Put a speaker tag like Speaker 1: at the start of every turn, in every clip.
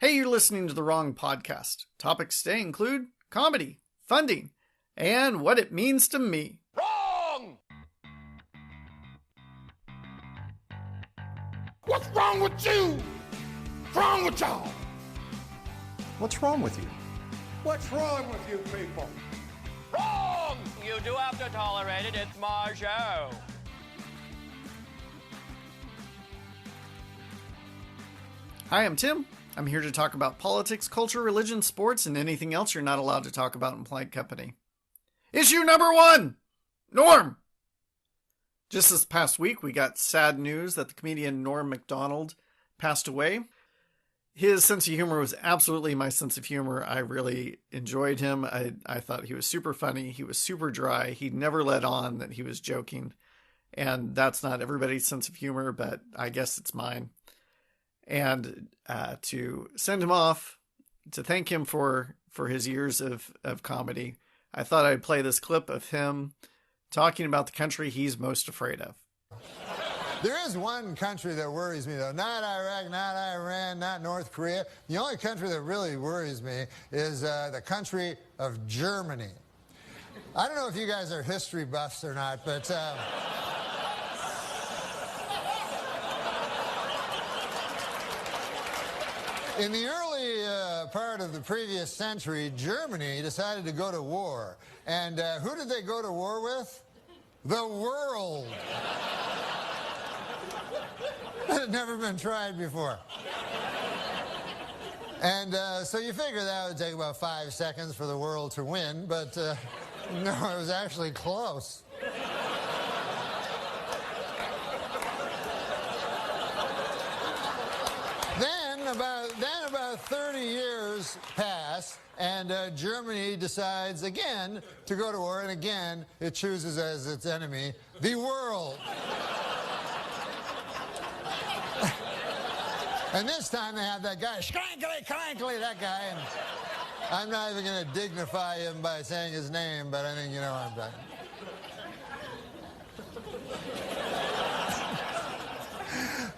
Speaker 1: Hey, you're listening to the wrong podcast. Topics today include comedy, funding, and what it means to me.
Speaker 2: Wrong! What's wrong with you? What's wrong with y'all?
Speaker 3: What's wrong with you?
Speaker 2: What's wrong with you people? Wrong!
Speaker 4: You do have to tolerate it. It's my show.
Speaker 1: Hi, I'm Tim. I'm here to talk about politics, culture, religion, sports, and anything else you're not allowed to talk about in polite company. Issue number 1! Norm! Just this past week, we got sad news that the comedian Norm Macdonald passed away. His sense of humor was absolutely my sense of humor. I really enjoyed him. I thought he was super funny. He was super dry. He never let on that he was joking. And that's not everybody's sense of humor, but I guess it's mine. And to send him off, to thank him for his years of comedy, I thought I'd play this clip of him talking about the country he's most afraid of.
Speaker 5: There is one country that worries me, though. Not Iraq, not Iran, not North Korea. The only country that really worries me is the country of Germany. I don't know if you guys are history buffs or not, but... In the early part of the previous century, Germany decided to go to war. And who did they go to war with? The world. That had never been tried before. And so you figure that would take about 5 seconds for the world to win, but no, it was actually close. Then about 30 years pass, and Germany decides again to go to war, and again it chooses as its enemy the world. And this time they have that guy, Schrankly, Crankly, that guy, and I'm not even going to dignify him by saying his name, but I think you know what I'm talking.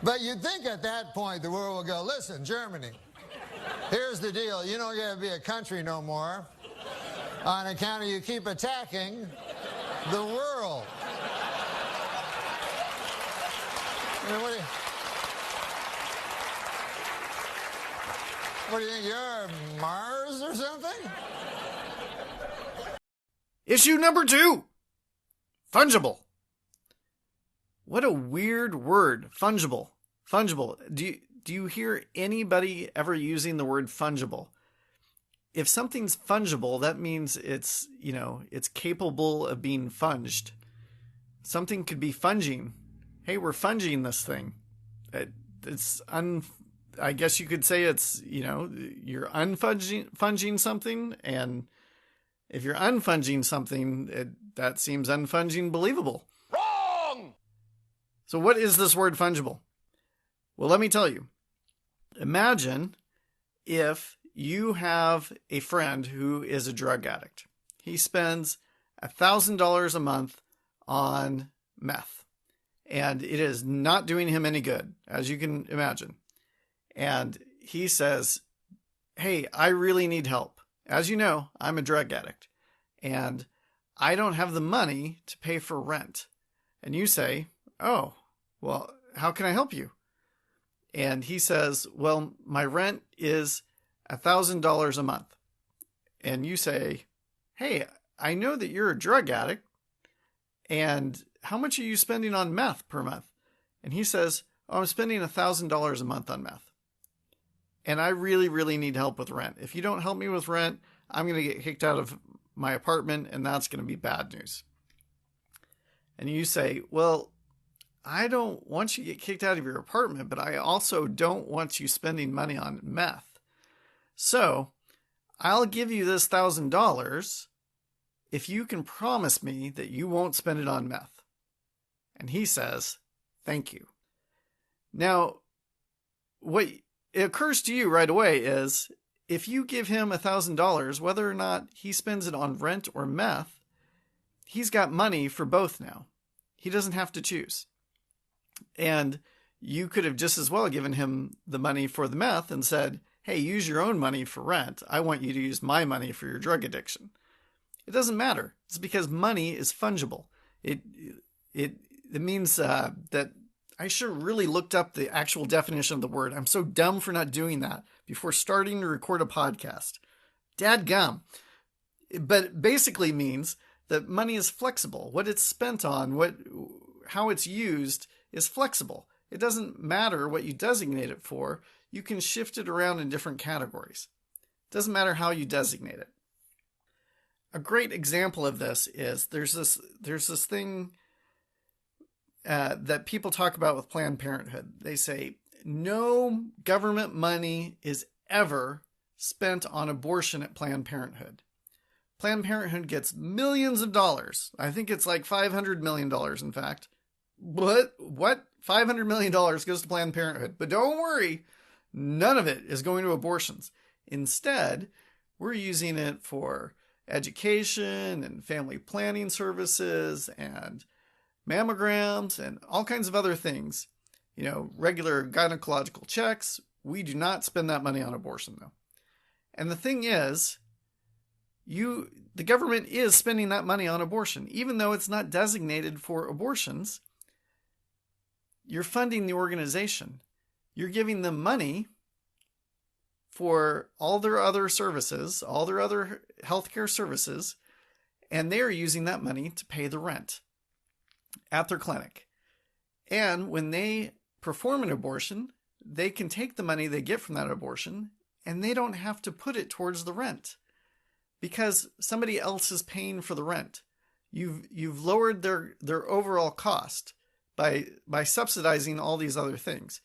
Speaker 5: But you'd think at that point the world will go, listen, Germany, here's the deal. You don't get to be a country no more on account of you keep attacking the world. I mean, what do you think, you're Mars or something?
Speaker 1: Issue number 2! Fungible. What a weird word, fungible. Fungible. Do you hear anybody ever using the word fungible? If something's fungible, that means it's capable of being funged. Something could be funging. Hey, we're funging this thing. I guess you could say it's, you're unfunging something, and if you're unfunging something, that seems unfunging believable.
Speaker 2: Wrong!
Speaker 1: So what is this word fungible? Well, let me tell you. Imagine if you have a friend who is a drug addict. He spends $1,000 a month on meth, and it is not doing him any good, as you can imagine. And he says, hey, I really need help. As you know, I'm a drug addict, and I don't have the money to pay for rent. And you say, oh, well, how can I help you? And he says, well, my rent is $1,000 a month. And you say, hey, I know that you're a drug addict, and how much are you spending on meth per month? And he says, oh, I'm spending $1,000 a month on meth. And I really, really need help with rent. If you don't help me with rent, I'm going to get kicked out of my apartment, and that's going to be bad news. And you say, well, I don't want you to get kicked out of your apartment, but I also don't want you spending money on meth. So I'll give you this $1,000 if you can promise me that you won't spend it on meth. And he says, thank you. Now, what occurs to you right away is if you give him $1,000, whether or not he spends it on rent or meth, he's got money for both now. He doesn't have to choose. And you could have just as well given him the money for the meth and said, hey, use your own money for rent. I want you to use my money for your drug addiction. It doesn't matter. It's because money is fungible. It means that I should have really looked up the actual definition of the word. I'm so dumb for not doing that before starting to record a podcast. Dadgum. But it basically means that money is flexible. What it's spent on, how it's used is flexible. It doesn't matter what you designate it for. You can shift it around in different categories. It doesn't matter how you designate it. A great example of this is there's this thing that people talk about with Planned Parenthood. They say no government money is ever spent on abortion at Planned Parenthood. Planned Parenthood gets millions of dollars. I think it's like $500 million, in fact. What? $500 million goes to Planned Parenthood. But don't worry, none of it is going to abortions. Instead, we're using it for education and family planning services and mammograms and all kinds of other things. Regular gynecological checks. We do not spend that money on abortion, though. And the thing is, the government is spending that money on abortion. Even though it's not designated for abortions, you're funding the organization. You're giving them money for all their other services, all their other healthcare services, and they're using that money to pay the rent at their clinic. And when they perform an abortion, they can take the money they get from that abortion and they don't have to put it towards the rent because somebody else is paying for the rent. You've lowered their overall cost by subsidizing all these other things.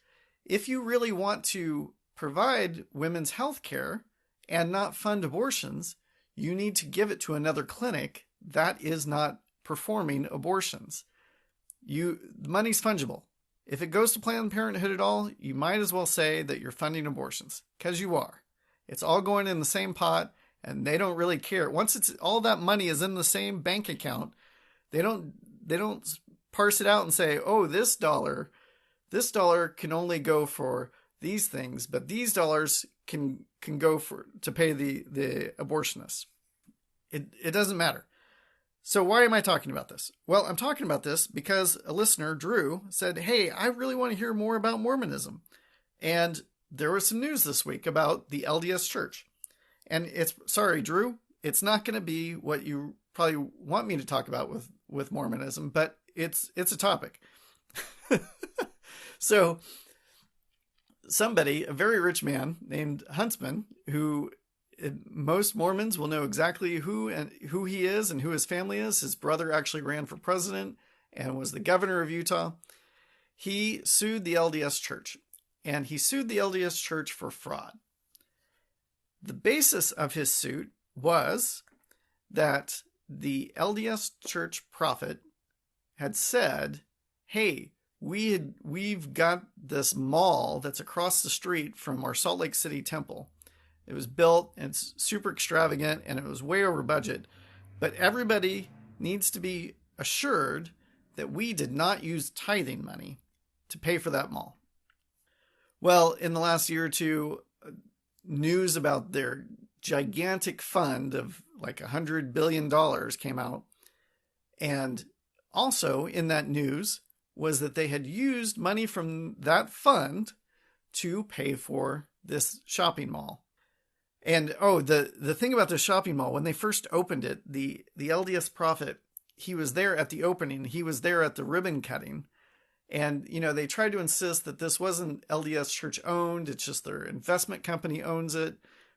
Speaker 1: If you really want to provide women's health care and not fund abortions, you need to give it to another clinic that is not performing abortions. The money's fungible. If it goes to Planned Parenthood at all, you might as well say that you're funding abortions, because you are. It's all going in the same pot, and they don't really care. Once all that money is in the same bank account, they don't parse it out and say, oh, this dollar can only go for these things, but these dollars can go to pay the abortionists. It doesn't matter. So why am I talking about this? Well, I'm talking about this because a listener, Drew, said, hey, I really want to hear more about Mormonism. And there was some news this week about the LDS Church. And sorry, Drew, it's not going to be what you probably want me to talk about with Mormonism, but it's a topic. So somebody, a very rich man named Huntsman, who most Mormons will know exactly who he is and who his family is. His brother actually ran for president and was the governor of Utah. He sued the LDS Church, and he sued the LDS Church for fraud. The basis of his suit was that the LDS Church prophet had said, hey, we've got this mall that's across the street from our Salt Lake City temple. It was built, and it's super extravagant, and it was way over budget. But everybody needs to be assured that we did not use tithing money to pay for that mall. Well, in the last year or two, news about their gigantic fund of like $100 billion came out. And also in that news was that they had used money from that fund to pay for this shopping mall. And the thing about the shopping mall, when they first opened it, the LDS prophet, he was there at the opening. He was there at the ribbon cutting. And, they tried to insist that this wasn't LDS Church owned. It's just their investment company owns it,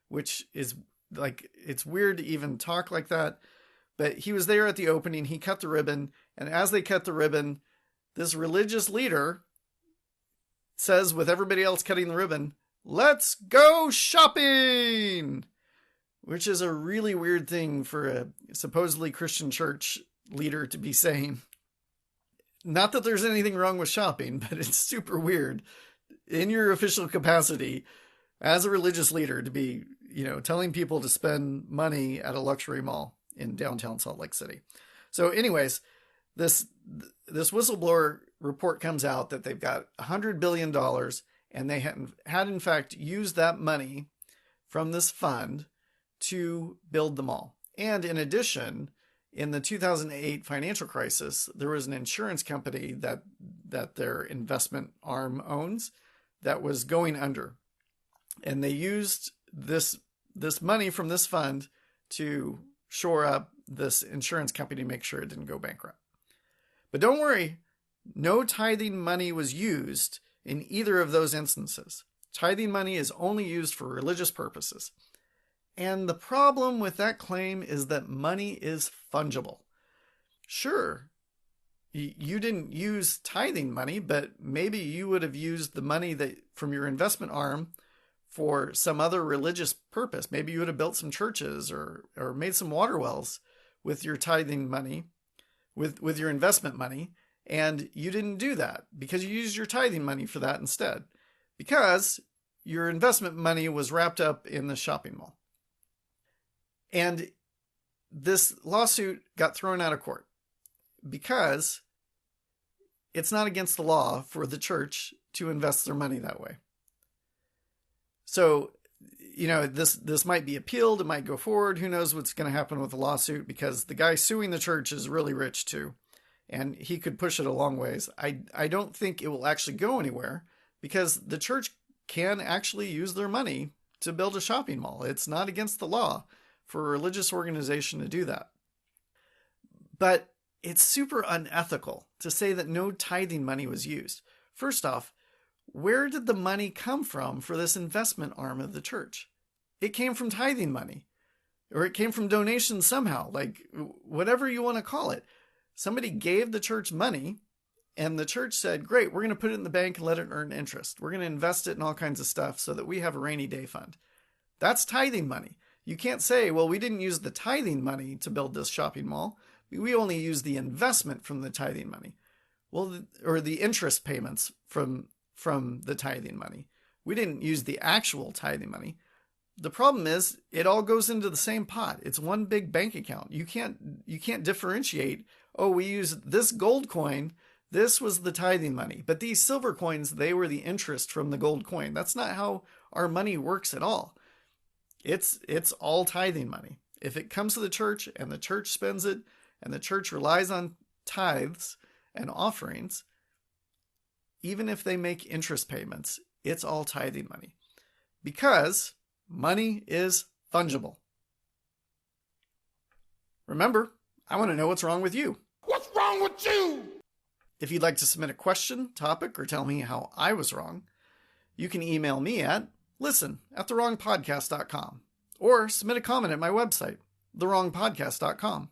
Speaker 1: which is like, it's weird to even talk like that. But he was there at the opening. He cut the ribbon. And as they cut the ribbon, this religious leader says, with everybody else cutting the ribbon, "Let's go shopping," which is a really weird thing for a supposedly Christian church leader to be saying. Not that there's anything wrong with shopping, but it's super weird in your official capacity as a religious leader to be, telling people to spend money at a luxury mall in downtown Salt Lake City. So anyways, this whistleblower report comes out that they've got $100 billion and they had in fact used that money from this fund to build the mall. And in addition, in the 2008 financial crisis, there was an insurance company that their investment arm owns that was going under. And they used this money from this fund to shore up this insurance company to make sure it didn't go bankrupt. But don't worry, no tithing money was used in either of those instances. Tithing money is only used for religious purposes. And the problem with that claim is that money is fungible. Sure, you didn't use tithing money, but maybe you would have used the money that from your investment arm for some other religious purpose. Maybe you would have built some churches or made some water wells with your tithing money, with your investment money, and you didn't do that because you used your tithing money for that instead, because your investment money was wrapped up in the shopping mall. And this lawsuit got thrown out of court because it's not against the law for the church to invest their money that way. So, this might be appealed. It might go forward. Who knows what's going to happen with the lawsuit, because the guy suing the church is really rich too, and he could push it a long ways. I don't think it will actually go anywhere because the church can actually use their money to build a shopping mall. It's not against the law for a religious organization to do that. But it's super unethical to say that no tithing money was used. First off, where did the money come from for this investment arm of the church? It came from tithing money, or it came from donations somehow, like whatever you want to call it. Somebody gave the church money, and the church said, great, we're going to put it in the bank and let it earn interest. We're going to invest it in all kinds of stuff so that we have a rainy day fund. That's tithing money. You can't say, well, we didn't use the tithing money to build this shopping mall. We only used the investment from the tithing money. Well, or the interest payments from the tithing money. We didn't use the actual tithing money. The problem is it all goes into the same pot. It's one big bank account. You can't differentiate, oh, we used this gold coin, this was the tithing money, but these silver coins, they were the interest from the gold coin. That's not how our money works at all. It's all tithing money. If it comes to the church and the church spends it and the church relies on tithes and offerings, even if they make interest payments, it's all tithing money, because money is fungible. Remember, I want to know what's wrong with you.
Speaker 2: What's wrong with you?
Speaker 1: If you'd like to submit a question, topic, or tell me how I was wrong, you can email me at listen@therongpodcast.com or submit a comment at my website, therongpodcast.com,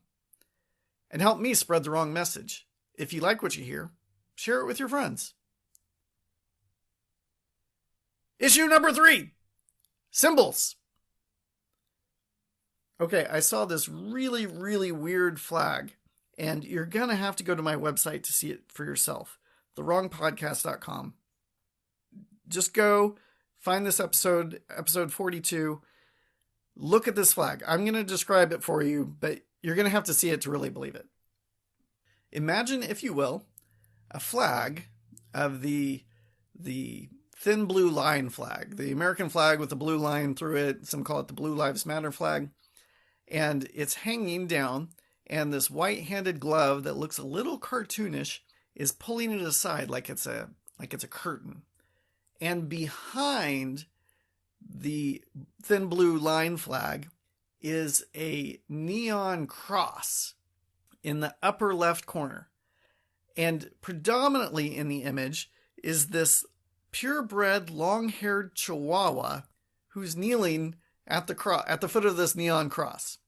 Speaker 1: and help me spread the wrong message. If you like what you hear, share it with your friends. Issue number 3, symbols. Okay, I saw this really, really weird flag, and you're going to have to go to my website to see it for yourself, therongpodcast.com. Just go find this episode 42. Look at this flag. I'm going to describe it for you, but you're going to have to see it to really believe it. Imagine, if you will, a flag of the thin blue line flag, the American flag with the blue line through it. Some call it the Blue Lives Matter flag. And it's hanging down, and this white-handed glove that looks a little cartoonish is pulling it aside like it's a curtain. And behind the thin blue line flag is a neon cross in the upper left corner. And predominantly in the image is this purebred, long-haired chihuahua who's kneeling at the foot of this neon cross.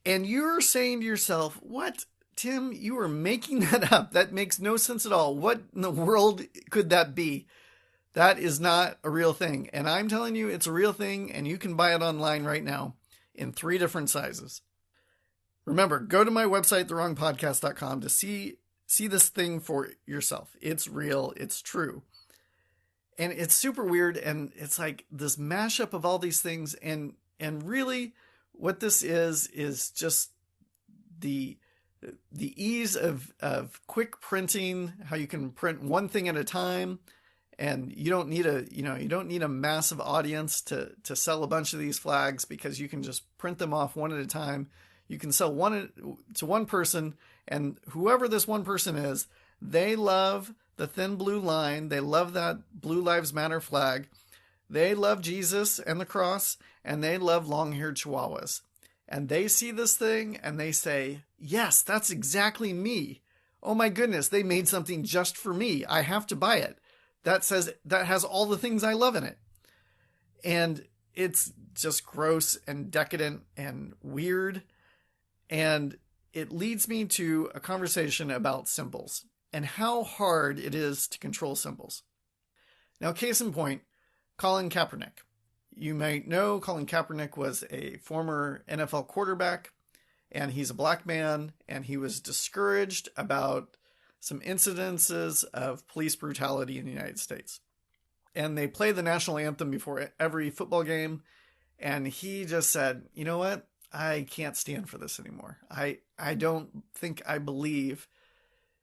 Speaker 1: And you're saying to yourself, what, Tim, you are making that up. That makes no sense at all. What in the world could that be? That is not a real thing. And I'm telling you, it's a real thing, and you can buy it online right now in 3 different sizes. Remember, go to my website, therongpodcast.com, to see this thing for yourself. It's real. It's true. And it's super weird, and it's like this mashup of all these things, and really what this is just the ease of quick printing, how you can print one thing at a time, And you don't need a massive audience to sell a bunch of these flags, because you can just print them off one at a time. You can sell one to one person, and whoever this one person is, they love the thin blue line. They love that Blue Lives Matter flag. They love Jesus and the cross, and they love long-haired chihuahuas. And they see this thing and they say, yes, that's exactly me. Oh my goodness, they made something just for me. I have to buy it. That has all the things I love in it. And it's just gross and decadent and weird. And it leads me to a conversation about symbols and how hard it is to control symbols. Now, case in point, Colin Kaepernick. You might know Colin Kaepernick was a former NFL quarterback, and he's a black man, and he was discouraged about some incidences of police brutality in the United States. And they play the national anthem before every football game, and he just said, you know what? I can't stand for this anymore. I don't think I believe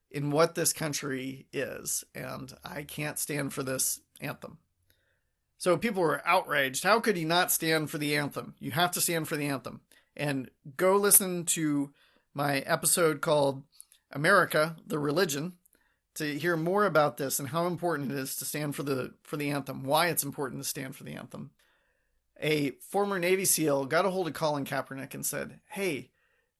Speaker 1: in what this country is, and I can't stand for this anthem. So people were outraged. How could he not stand for the anthem? You have to stand for the anthem. And go listen to my episode called America, the Religion, to hear more about this and how important it is to stand for the anthem, why it's important to stand for the anthem. A former Navy SEAL got a hold of Colin Kaepernick and said, hey,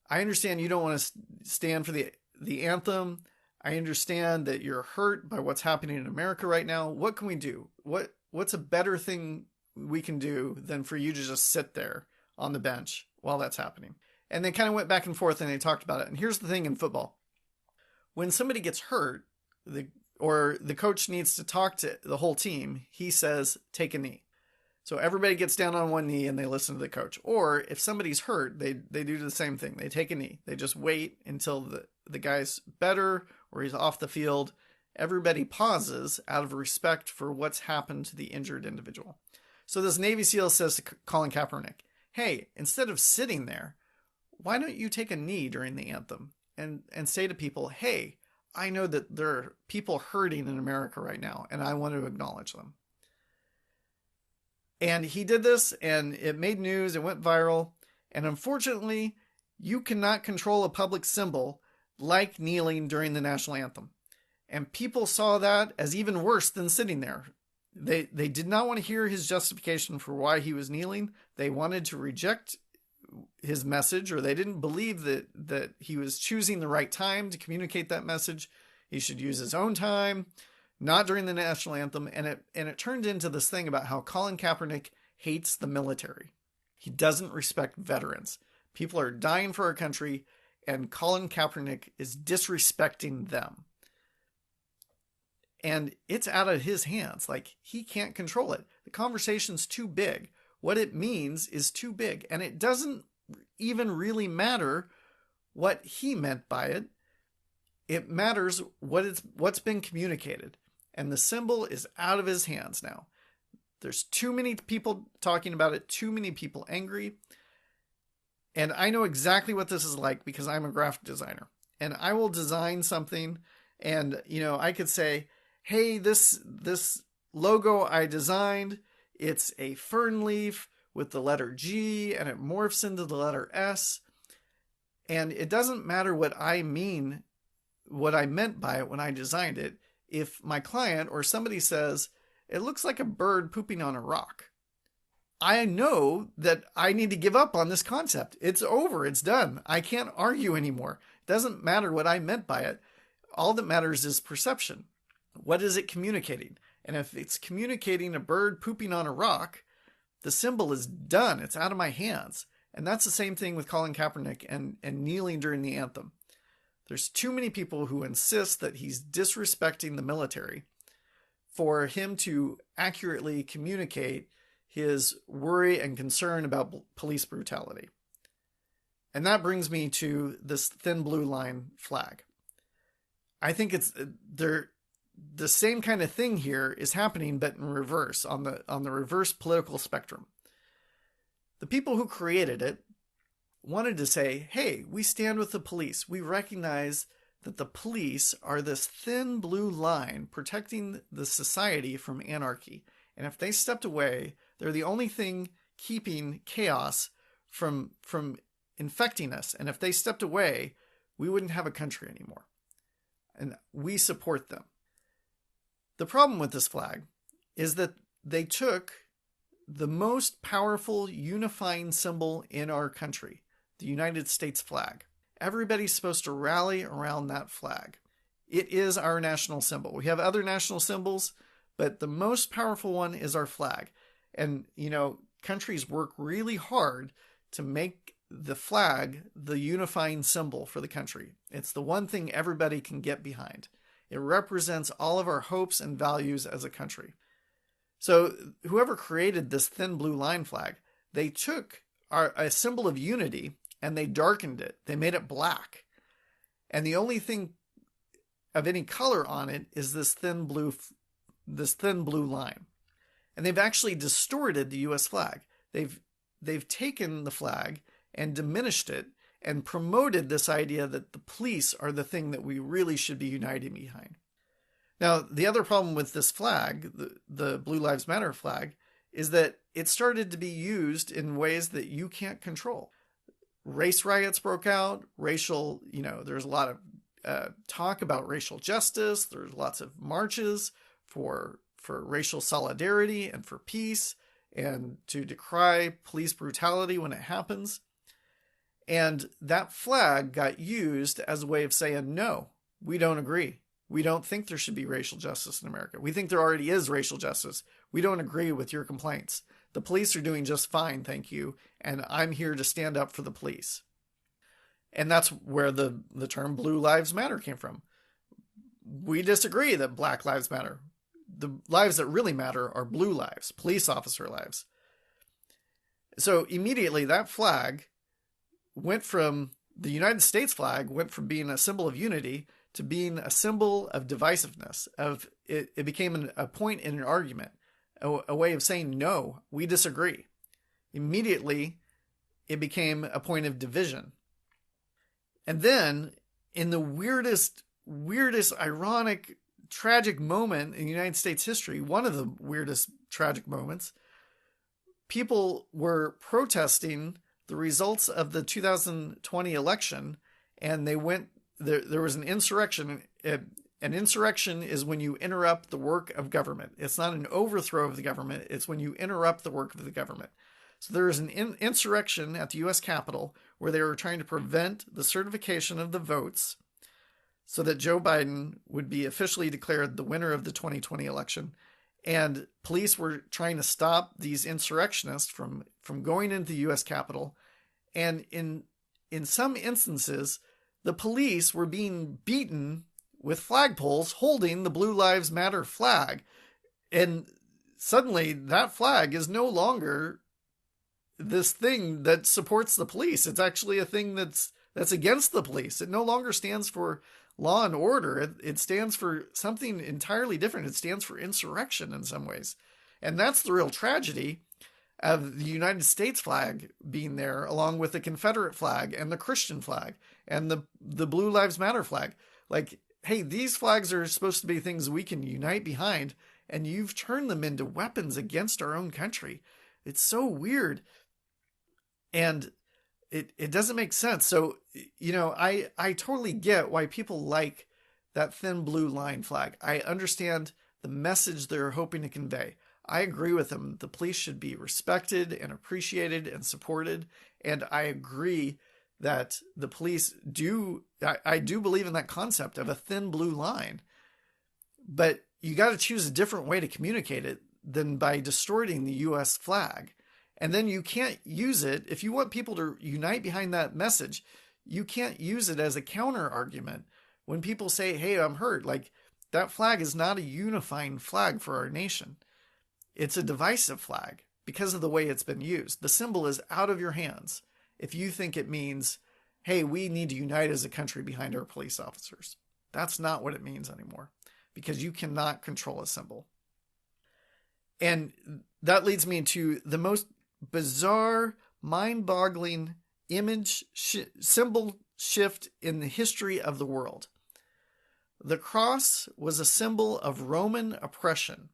Speaker 1: I understand you don't want to stand for the anthem. I understand that you're hurt by what's happening in America right now. What can we do? What's a better thing we can do than for you to just sit there on the bench while that's happening? And they kind of went back and forth and they talked about it. And here's the thing in football. When somebody gets hurt, or the coach needs to talk to the whole team, he says, take a knee. So everybody gets down on one knee and they listen to the coach. Or if somebody's hurt, they do the same thing. They take a knee. They just wait until the guy's better or he's off the field. Everybody pauses out of respect for what's happened to the injured individual. So this Navy SEAL says to Colin Kaepernick, hey, instead of sitting there, why don't you take a knee during the anthem and say to people, hey, I know that there are people hurting in America right now, and I want to acknowledge them. And he did this, and it made news, it went viral, and unfortunately, you cannot control a public symbol like kneeling during the national anthem. And people saw that as even worse than sitting there. They did not want to hear his justification for why he was kneeling. They wanted to reject his message, or they didn't believe that he was choosing the right time to communicate that message. He should use his own time, not during the national anthem. And it turned into this thing about how Colin Kaepernick hates the military. He doesn't respect veterans. People are dying for our country, and Colin Kaepernick is disrespecting them. And it's out of his hands. Like, he can't control it. The conversation's too big. What it means is too big. And it doesn't even really matter what he meant by it. It matters what's been communicated. And the symbol is out of his hands now. There's too many people talking about it, too many people angry. And I know exactly what this is like because I'm a graphic designer. And I will design something and, I could say, hey, this logo I designed, it's a fern leaf with the letter G and it morphs into the letter S. And it doesn't matter what I meant by it when I designed it. If my client or somebody says, it looks like a bird pooping on a rock, I know that I need to give up on this concept. It's over. It's done. I can't argue anymore. It doesn't matter what I meant by it. All that matters is perception. What is it communicating? And if it's communicating a bird pooping on a rock, the symbol is done. It's out of my hands. And that's the same thing with Colin Kaepernick and kneeling during the anthem. There's too many people who insist that he's disrespecting the military for him to accurately communicate his worry and concern about police brutality. And that brings me to this thin blue line flag. I think the same kind of thing here is happening, but in reverse, on the reverse political spectrum. The people who created it wanted to say, hey, we stand with the police. We recognize that the police are this thin blue line protecting the society from anarchy. And if they stepped away, they're the only thing keeping chaos from infecting us. And if they stepped away, we wouldn't have a country anymore. And we support them. The problem with this flag is that they took the most powerful unifying symbol in our country, the United States flag. Everybody's supposed to rally around that flag. It is our national symbol. We have other national symbols, but the most powerful one is our flag. And, countries work really hard to make the flag the unifying symbol for the country. It's the one thing everybody can get behind. It represents all of our hopes and values as a country. So whoever created this thin blue line flag, they took a symbol of unity and they darkened it. They made it black. And the only thing of any color on it is this thin blue line. And they've actually distorted the US flag. They've taken the flag and diminished it and promoted this idea that the police are the thing that we really should be uniting behind. Now, the other problem with this flag, the Blue Lives Matter flag, is that it started to be used in ways that you can't control. Race riots broke out, there's a lot of talk about racial justice. There's lots of marches for racial solidarity and for peace and to decry police brutality when it happens. And that flag got used as a way of saying, no, we don't agree. We don't think there should be racial justice in America. We think there already is racial justice. We don't agree with your complaints. The police are doing just fine, thank you. And I'm here to stand up for the police. And that's where the term Blue Lives Matter came from. We disagree that Black Lives Matter. The lives that really matter are blue lives, police officer lives. So immediately that flag went from, the United States flag went from being a symbol of unity to being a symbol of divisiveness. It became a point in an argument, a way of saying, no, we disagree. Immediately, it became a point of division. And then, in the weirdest, ironic, tragic moment in United States history, one of the weirdest tragic moments, people were protesting the results of the 2020 election, and they went, there was an insurrection. An insurrection is when you interrupt the work of government. It's not an overthrow of the government. It's when you interrupt the work of the government. So there was an insurrection at the U.S. Capitol where they were trying to prevent the certification of the votes so that Joe Biden would be officially declared the winner of the 2020 election. And police were trying to stop these insurrectionists from going into the U.S. Capitol. And in some instances, the police were being beaten with flagpoles holding the Blue Lives Matter flag. And suddenly that flag is no longer this thing that supports the police. It's actually a thing that's against the police. It no longer stands for law and order. It stands for something entirely different. It stands for insurrection in some ways. And that's the real tragedy of the United States flag being there, along with the Confederate flag and the Christian flag and the Blue Lives Matter flag. Like, hey, these flags are supposed to be things we can unite behind, and you've turned them into weapons against our own country. It's so weird. And it doesn't make sense. So, I totally get why people like that thin blue line flag. I understand the message they're hoping to convey. I agree with them. The police should be respected and appreciated and supported. And I agree that the police I do believe in that concept of a thin blue line. But you got to choose a different way to communicate it than by distorting the U.S. flag. And then you can't use it. If you want people to unite behind that message, you can't use it as a counter argument. When people say, hey, I'm hurt, like that flag is not a unifying flag for our nation. It's a divisive flag because of the way it's been used. The symbol is out of your hands if you think it means, hey, we need to unite as a country behind our police officers. That's not what it means anymore because you cannot control a symbol. And that leads me to the most bizarre, mind-boggling symbol shift in the history of the world. The cross was a symbol of Roman oppression.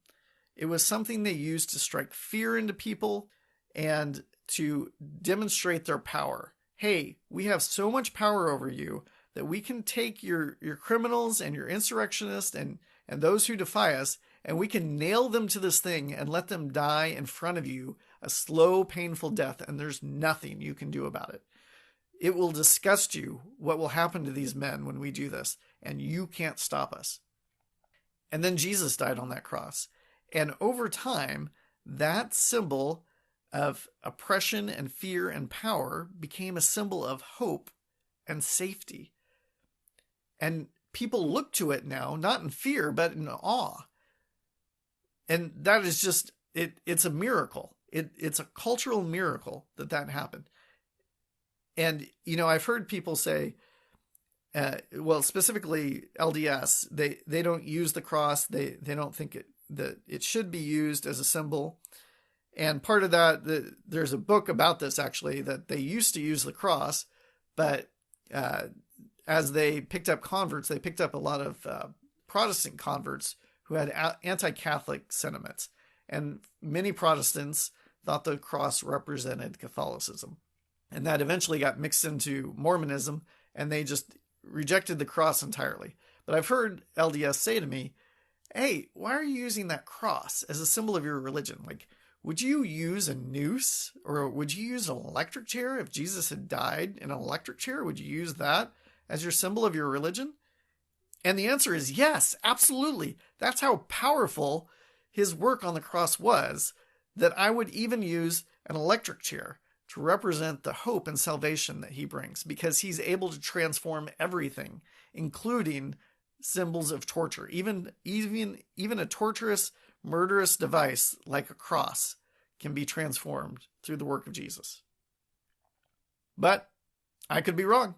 Speaker 1: It was something they used to strike fear into people and to demonstrate their power. Hey, we have so much power over you that we can take your criminals and your insurrectionists and those who defy us, and we can nail them to this thing and let them die in front of you a slow, painful death, and there's nothing you can do about it. It will disgust you what will happen to these men when we do this, and you can't stop us. And then Jesus died on that cross. And over time, that symbol of oppression and fear and power became a symbol of hope and safety. And people look to it now, not in fear, but in awe. And that is just, it's a miracle. It's a cultural miracle that happened. And, I've heard people say, specifically LDS, they don't use the cross. They don't think that it should be used as a symbol. And part of that, there's a book about this actually, that they used to use the cross, but as they picked up converts, they picked up a lot of Protestant converts who had anti-Catholic sentiments. And many Protestants thought the cross represented Catholicism. And that eventually got mixed into Mormonism, and they just rejected the cross entirely. But I've heard LDS say to me, hey, why are you using that cross as a symbol of your religion? Like, would you use a noose, or would you use an electric chair? If Jesus had died in an electric chair, would you use that as your symbol of your religion? And the answer is yes, absolutely. That's how powerful his work on the cross was, that I would even use an electric chair to represent the hope and salvation that he brings, because he's able to transform everything, including symbols of torture. Even a torturous, murderous device like a cross can be transformed through the work of Jesus. But I could be wrong.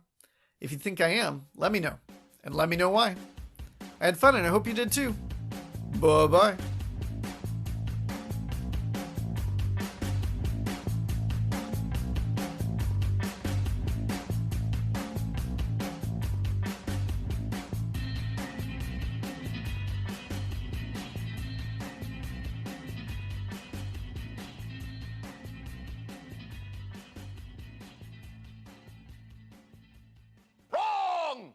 Speaker 1: If you think I am, let me know. And let me know why. I had fun, and I hope you did too. Bye-bye.